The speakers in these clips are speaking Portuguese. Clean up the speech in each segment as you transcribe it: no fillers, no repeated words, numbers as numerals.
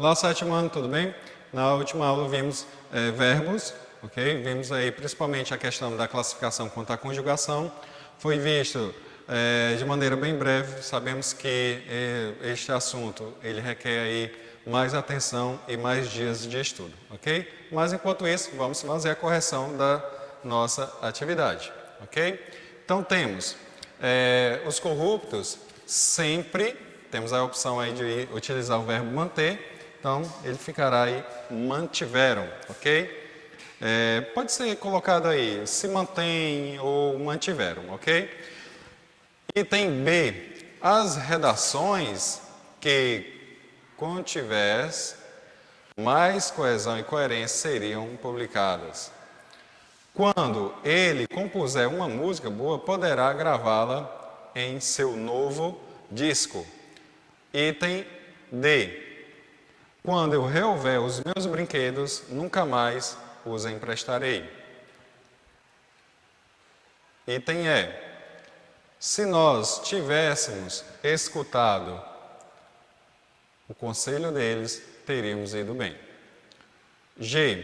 Olá, sétimo ano, tudo bem? Na última aula vimos verbos, ok? Vimos aí principalmente a questão da classificação quanto à conjugação. Foi visto de maneira bem breve, sabemos que este assunto ele requer aí mais atenção e mais dias de estudo, ok? Mas enquanto isso, vamos fazer a correção da nossa atividade, ok? Então temos os corruptos, sempre temos a opção aí de utilizar o verbo manter. Então, ele ficará aí, mantiveram, ok? Pode ser colocado aí, se mantém ou mantiveram, ok? Item B, as redações que contivessem mais coesão e coerência seriam publicadas. Quando ele compuser uma música boa, poderá gravá-la em seu novo disco. Item D. Quando eu reouver os meus brinquedos, nunca mais os emprestarei. Item E. Se nós tivéssemos escutado o conselho deles, teríamos ido bem. G.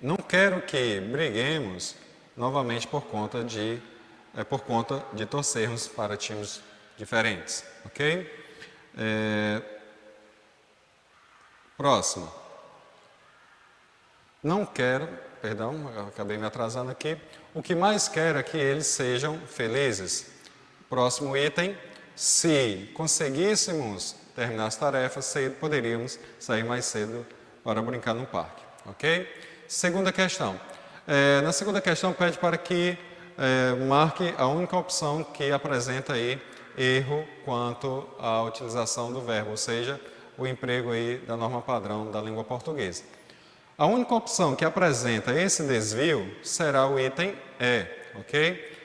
Não quero que briguemos novamente por conta de torcermos para times diferentes, ok? Próximo. Não quero, perdão, acabei me atrasando aqui. O que mais quero é que eles sejam felizes. Próximo item. Se conseguíssemos terminar as tarefas cedo, poderíamos sair mais cedo para brincar no parque. Ok? Segunda questão. Na segunda questão, pede para que marque a única opção que apresenta aí erro quanto à utilização do verbo, ou seja, o emprego aí da norma padrão da língua portuguesa. A única opção que apresenta esse desvio será o item E, ok?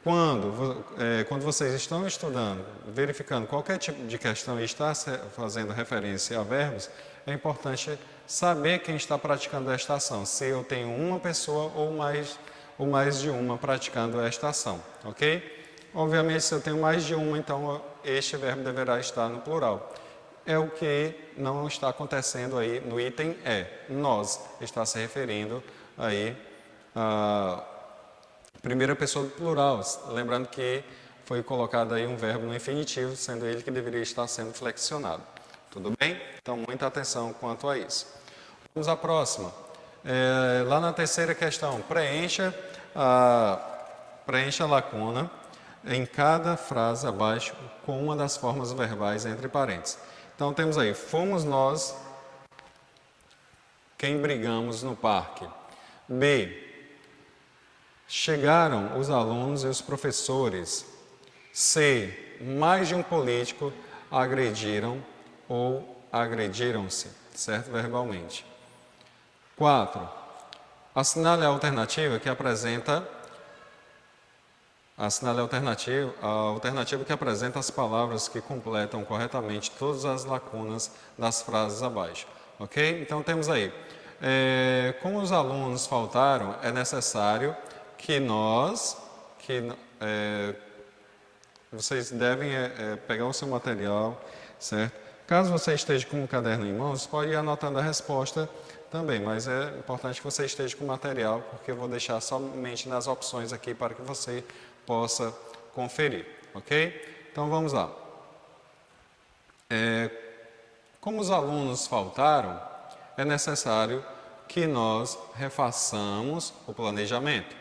Quando vocês estão estudando, verificando qualquer tipo de questão e está fazendo referência a verbos, é importante saber quem está praticando esta ação, se eu tenho uma pessoa ou mais de uma praticando esta ação, ok? Obviamente, se eu tenho mais de uma, então este verbo deverá estar no plural. É o que não está acontecendo aí no item E. Nós está se referindo aí à primeira pessoa do plural. Lembrando que foi colocado aí um verbo no infinitivo, sendo ele que deveria estar sendo flexionado. Tudo bem? Então, muita atenção quanto a isso. Vamos à próxima. Lá na terceira questão, preencha a lacuna em cada frase abaixo com uma das formas verbais entre parênteses. Então, temos aí, fomos nós quem brigamos no parque. B. Chegaram os alunos e os professores. C. Mais de um político agrediram ou agrediram-se, certo? Verbalmente. 4. Assinale a alternativa que apresenta a alternativa que apresenta as palavras que completam corretamente todas as lacunas das frases abaixo. Ok? Então, temos aí. Como os alunos faltaram, é necessário que vocês devem pegar o seu material, certo? Caso você esteja com um caderno em mãos, pode ir anotando a resposta também, mas é importante que você esteja com o material, porque eu vou deixar somente nas opções aqui para que você possa conferir, ok? Então, vamos lá. Como os alunos faltaram, é necessário que nós refaçamos o planejamento.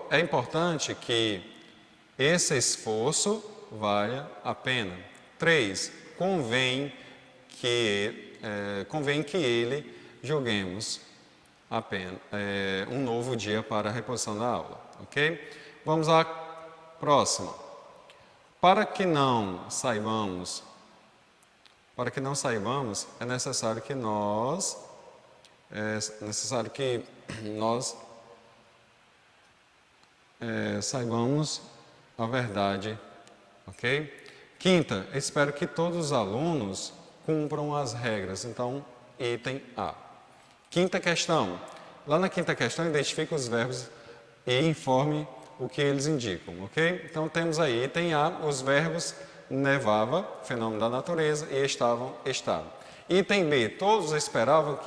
É importante que esse esforço valha a pena. 3. Convém que ele julguemos um novo dia para a reposição da aula, ok? Vamos à próxima. Para que não saibamos, é necessário que nós saibamos a verdade, ok? Quinta, espero que todos os alunos cumpram as regras. Então, item A. Quinta questão. Lá na quinta questão, identifique os verbos e informe o que eles indicam, ok? Então, temos aí, item A, os verbos nevava, fenômeno da natureza, e estavam, estado. Item B, todos esperavam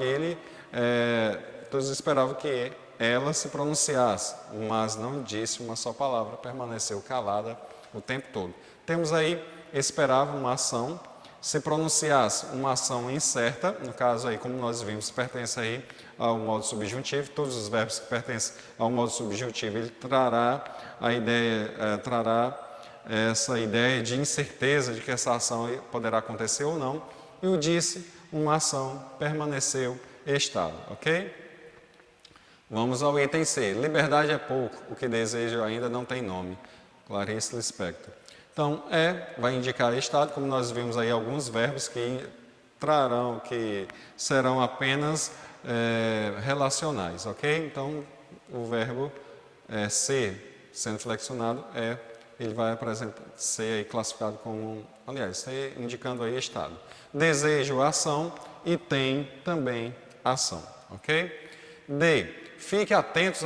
que ela se pronunciasse, mas não disse uma só palavra, permaneceu calada o tempo todo. Temos aí, esperava uma ação, se pronunciasse uma ação incerta, no caso aí, como nós vimos, pertence aí ao modo subjuntivo, todos os verbos que pertencem ao modo subjuntivo, ele trará essa ideia de incerteza de que essa ação poderá acontecer ou não, e o disse, uma ação permaneceu estado, ok? Vamos ao item C. Liberdade é pouco, o que desejo ainda não tem nome. Clarice Lispector. Então, vai indicar estado, como nós vimos aí alguns verbos que serão apenas relacionais, ok? Então, o verbo ser, sendo flexionado, ele vai ser aí classificado como, ser indicando aí estado. Desejo, ação, e tem também ação, ok? D. Fiquem atentos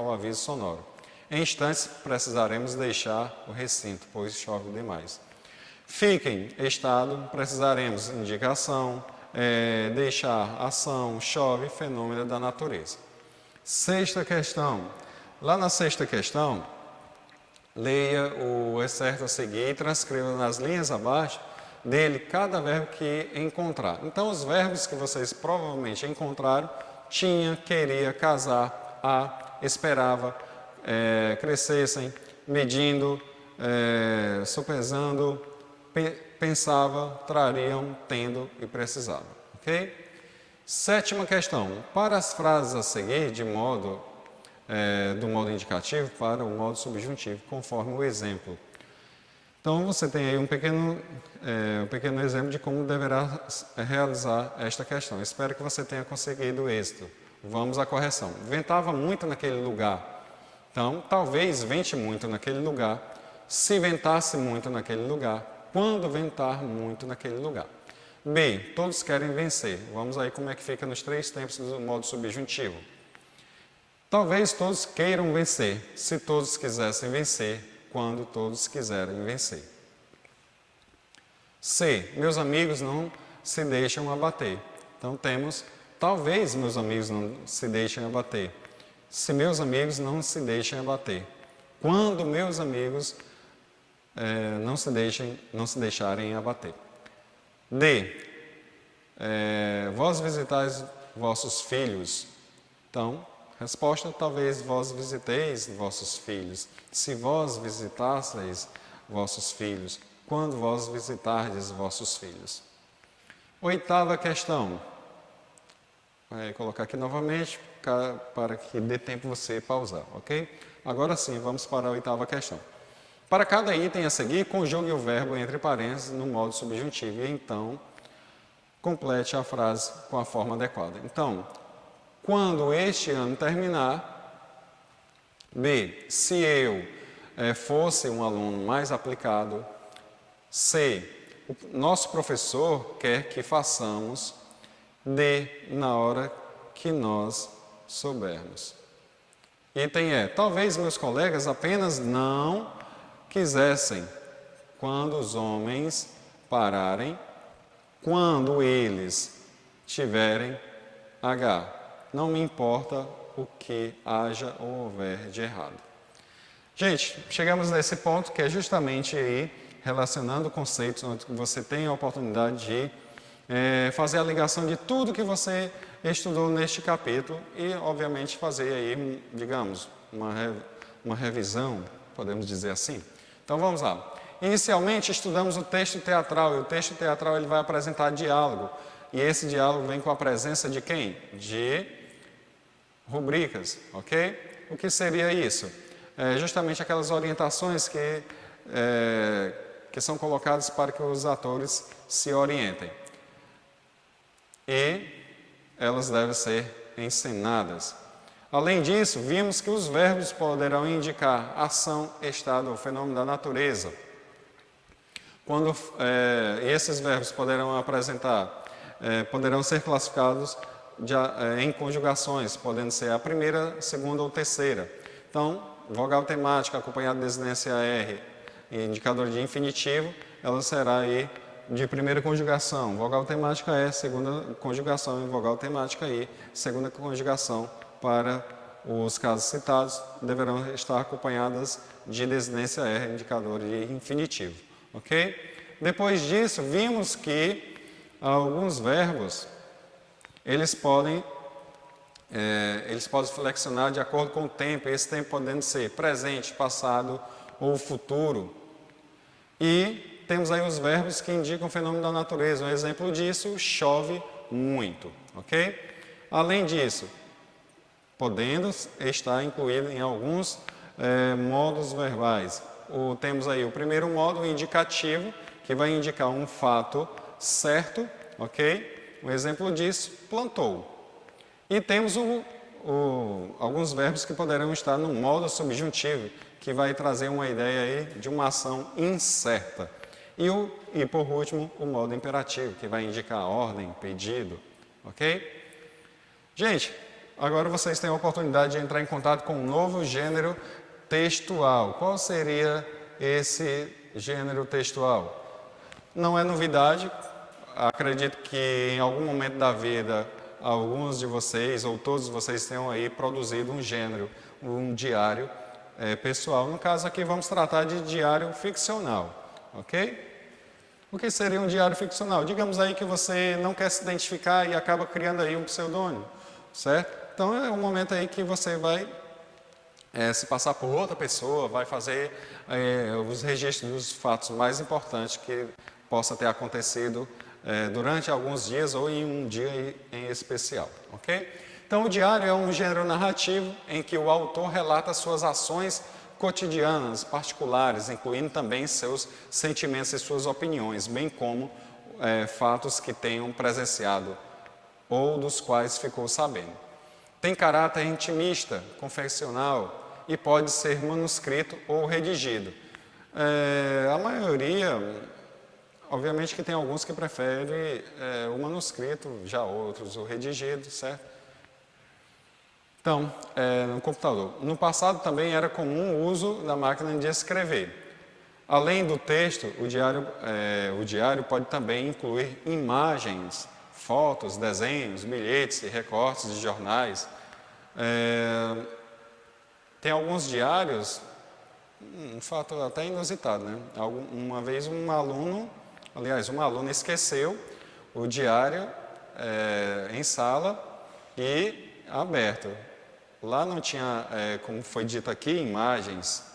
ao aviso sonoro. Em instantes precisaremos deixar o recinto, pois chove demais. Fiquem, estado, precisaremos, indicação, deixar, ação, chove, fenômeno da natureza. Sexta questão. Lá na sexta questão, leia o excerto a seguir e transcreva nas linhas abaixo dele cada verbo que encontrar. Então, os verbos que vocês provavelmente encontraram, tinha, queria, casar, esperava, crescessem, medindo, sopesando, pensava, trariam, tendo e precisava. Ok? Sétima questão. Para as frases a seguir, do modo indicativo para o modo subjuntivo, conforme o exemplo. Então, você tem aí um pequeno exemplo de como deverá realizar esta questão. Espero que você tenha conseguido êxito. Vamos à correção. Ventava muito naquele lugar. Então, talvez vente muito naquele lugar. Se ventasse muito naquele lugar. Quando ventar muito naquele lugar. B. Todos querem vencer. Vamos aí como é que fica nos 3 tempos do modo subjuntivo. Talvez todos queiram vencer. Se todos quisessem vencer. Quando todos quiserem vencer. C. Meus amigos não se deixam abater. Então temos, talvez meus amigos não se deixem abater. Se meus amigos não se deixem abater. Quando meus amigos não se deixarem abater. D. Vós visitais vossos filhos. Então, resposta, talvez vós visiteis vossos filhos. Se vós visitasseis vossos filhos. Quando vós visitardes vossos filhos. Oitava questão. Vou colocar aqui novamente para que dê tempo você pausar, ok? Agora sim, vamos para a oitava questão. Para cada item a seguir, conjugue o verbo entre parênteses no modo subjuntivo e então complete a frase com a forma adequada. Então, quando este ano terminar, B. Se eu fosse um aluno mais aplicado. C. O nosso professor quer que façamos. D. Na hora que nós soubermos. Item E. Talvez meus colegas apenas não quisessem. Quando os homens pararem. Quando eles tiverem H. Não me importa o que haja ou houver de errado. Gente, chegamos nesse ponto que é justamente aí relacionando conceitos onde você tem a oportunidade de fazer a ligação de tudo que você estudou neste capítulo e, obviamente, fazer aí, digamos, uma revisão, podemos dizer assim. Então, vamos lá. Inicialmente, estudamos o texto teatral e o texto teatral ele vai apresentar diálogo e esse diálogo vem com a presença de quem? De rubricas, ok? O que seria isso? Justamente aquelas orientações que são colocadas para que os atores se orientem. E elas devem ser ensinadas. Além disso, vimos que os verbos poderão indicar ação, estado ou fenômeno da natureza. Esses verbos poderão ser classificados em conjugações, podendo ser a primeira, segunda ou terceira. Então, vogal temática acompanhada de desinência R, indicador de infinitivo, ela será aí de primeira conjugação, vogal temática E, segunda conjugação e vogal temática I, segunda conjugação para os casos citados, deverão estar acompanhadas de desinência R, indicador de infinitivo, ok? Depois disso, vimos que alguns verbos, eles podem flexionar de acordo com o tempo, esse tempo podendo ser presente, passado ou futuro. E temos aí os verbos que indicam o fenômeno da natureza. Um exemplo disso, chove muito, ok? Além disso, podendo estar incluído em alguns modos verbais. Temos aí o primeiro modo, o indicativo, que vai indicar um fato certo, ok? Um exemplo disso, plantou. E temos alguns verbos que poderão estar no modo subjuntivo, que vai trazer uma ideia aí de uma ação incerta. E por último, o modo imperativo, que vai indicar ordem, pedido, ok? Gente, agora vocês têm a oportunidade de entrar em contato com um novo gênero textual. Qual seria esse gênero textual? Não é novidade, acredito que em algum momento da vida, alguns de vocês ou todos vocês tenham aí produzido um gênero, um diário pessoal. No caso aqui vamos tratar de diário ficcional, ok? O que seria um diário ficcional? Digamos aí que você não quer se identificar e acaba criando aí um pseudônimo, certo? Então é um momento aí que você vai se passar por outra pessoa, vai fazer os registros dos fatos mais importantes que possa ter acontecido durante alguns dias ou em um dia em especial, ok? Então o diário é um gênero narrativo em que o autor relata suas ações cotidianas, particulares, incluindo também seus sentimentos e suas opiniões, bem como fatos que tenham presenciado ou dos quais ficou sabendo. Tem caráter intimista, confessional e pode ser manuscrito ou redigido. A maioria, obviamente que tem alguns que preferem o manuscrito, já outros o redigido, certo? Então, no computador. No passado também era comum o uso da máquina de escrever. Além do texto, o diário pode também incluir imagens, fotos, desenhos, bilhetes e recortes de jornais. Tem alguns diários, um fato até inusitado, né? Uma vez uma aluna esqueceu o diário em sala e aberto. Lá não tinha, como foi dito aqui, imagens,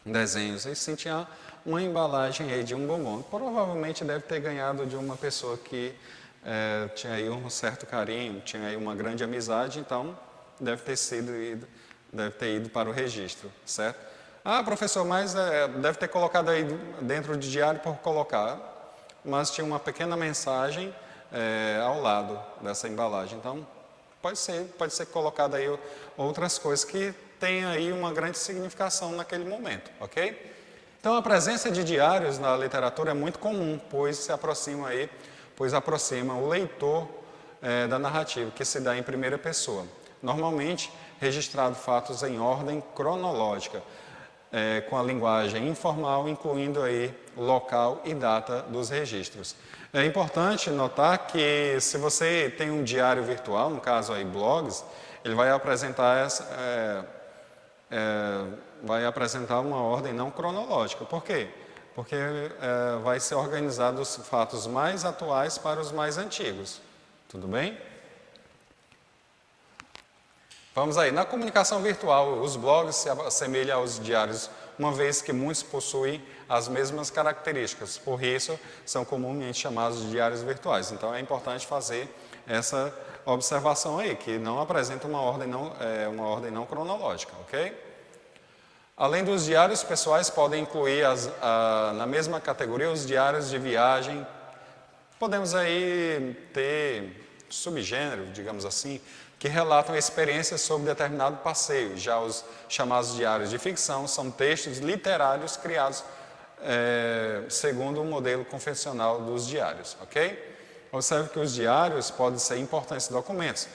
desenhos, e sim tinha uma embalagem aí de um bombom. Provavelmente deve ter ganhado de uma pessoa que tinha aí um certo carinho, tinha aí uma grande amizade, então deve ter ido para o registro, certo? Ah, professor, mas deve ter colocado aí dentro do diário por colocar, mas tinha uma pequena mensagem ao lado dessa embalagem, então pode ser colocado aí outras coisas que têm aí uma grande significação naquele momento, ok? Então a presença de diários na literatura é muito comum, pois aproxima o leitor da narrativa, que se dá em primeira pessoa. Normalmente, registrado fatos em ordem cronológica, com a linguagem informal, incluindo aí local e data dos registros. É importante notar que se você tem um diário virtual, no caso aí blogs, ele vai apresentar uma ordem não cronológica. Por quê? Porque vai ser organizado os fatos mais atuais para os mais antigos. Tudo bem? Vamos aí. Na comunicação virtual, os blogs se assemelham aos diários, uma vez que muitos possuem as mesmas características. Por isso, são comumente chamados de diários virtuais. Então, é importante fazer essa observação aí, que não apresenta uma ordem não cronológica, ok? Além dos diários pessoais, podem incluir na mesma categoria os diários de viagem. Podemos aí ter subgênero, digamos assim, que relatam experiências sobre determinado passeio. Já os chamados diários de ficção são textos literários criados segundo o modelo convencional dos diários, ok? Observe que os diários podem ser importantes documentos.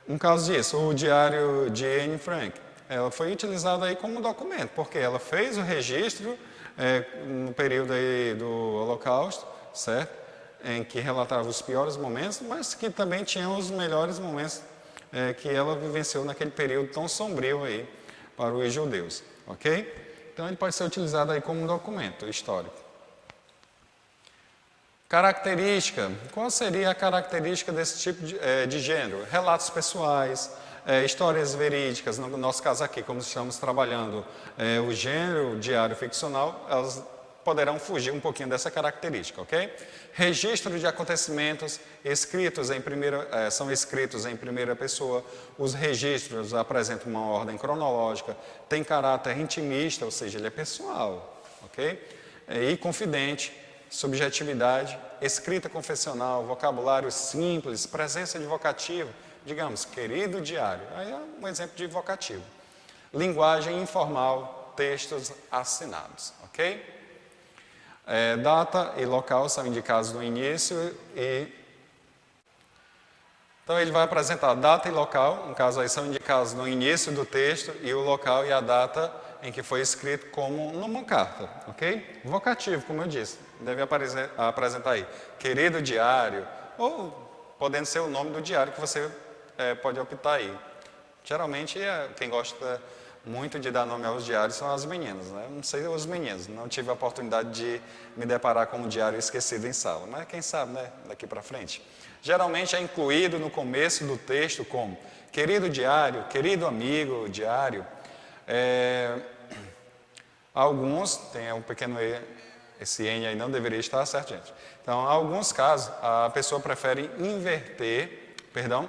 Um caso disso, o diário de Anne Frank, ela foi utilizada aí como documento, porque ela fez o registro no período aí do Holocausto, certo? Em que relatava os piores momentos, mas que também tinha os melhores momentos que ela vivenciou naquele período tão sombrio aí para os judeus, ok? Então ele pode ser utilizado aí como um documento histórico. Característica. Qual seria a característica desse tipo de gênero? Relatos pessoais, histórias verídicas, no nosso caso aqui, como estamos trabalhando o gênero diário ficcional, elas poderão fugir um pouquinho dessa característica, ok? Registro de acontecimentos são escritos em primeira pessoa. Os registros apresentam uma ordem cronológica, tem caráter intimista, ou seja, ele é pessoal, ok? E confidente, subjetividade, escrita confessional, vocabulário simples, presença de vocativo, digamos, querido diário, aí é um exemplo de vocativo. Linguagem informal, textos assinados, ok? Data e local são indicados no início Então ele vai apresentar data e local, no caso aí são indicados no início do texto e o local e a data em que foi escrito como numa carta, ok? Vocativo, como eu disse, deve apresentar aí, querido diário, ou podendo ser o nome do diário que você pode optar aí. Geralmente quem gosta muito de dar nome aos diários são as meninas, né? Eu não sei os meninos, não tive a oportunidade de me deparar com um diário esquecido em sala, mas quem sabe, né, daqui para frente. Geralmente é incluído no começo do texto como querido diário, querido amigo diário. Alguns, tem um pequeno erro, esse N aí não deveria estar, certo, gente? Então, em alguns casos, a pessoa prefere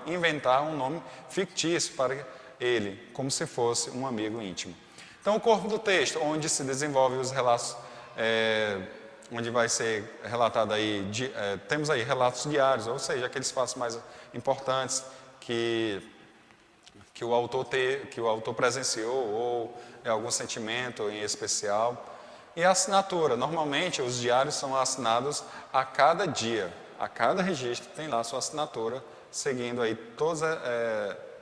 inventar um nome fictício para ele, como se fosse um amigo íntimo. Então, o corpo do texto, onde se desenvolve os relatos, onde vai ser relatado aí, temos aí relatos diários, ou seja, aqueles fatos mais importantes que o autor presenciou, ou algum sentimento em especial. E a assinatura, normalmente os diários são assinados a cada dia, a cada registro tem lá a sua assinatura, seguindo aí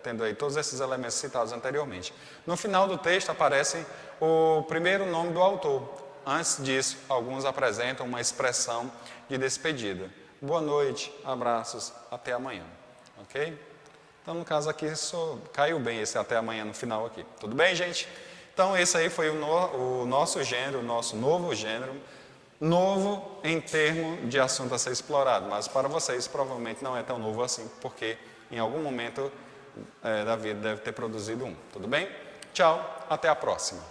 tendo aí todos esses elementos citados anteriormente. No final do texto aparece o primeiro nome do autor. Antes disso, alguns apresentam uma expressão de despedida. Boa noite, abraços, até amanhã. Ok? Então, no caso aqui, caiu bem esse até amanhã no final aqui. Tudo bem, gente? Então, esse aí foi o nosso gênero, o nosso novo gênero. Novo em termos de assunto a ser explorado, mas para vocês provavelmente não é tão novo assim, porque em algum momento da vida deve ter produzido um. Tudo bem? Tchau, até a próxima.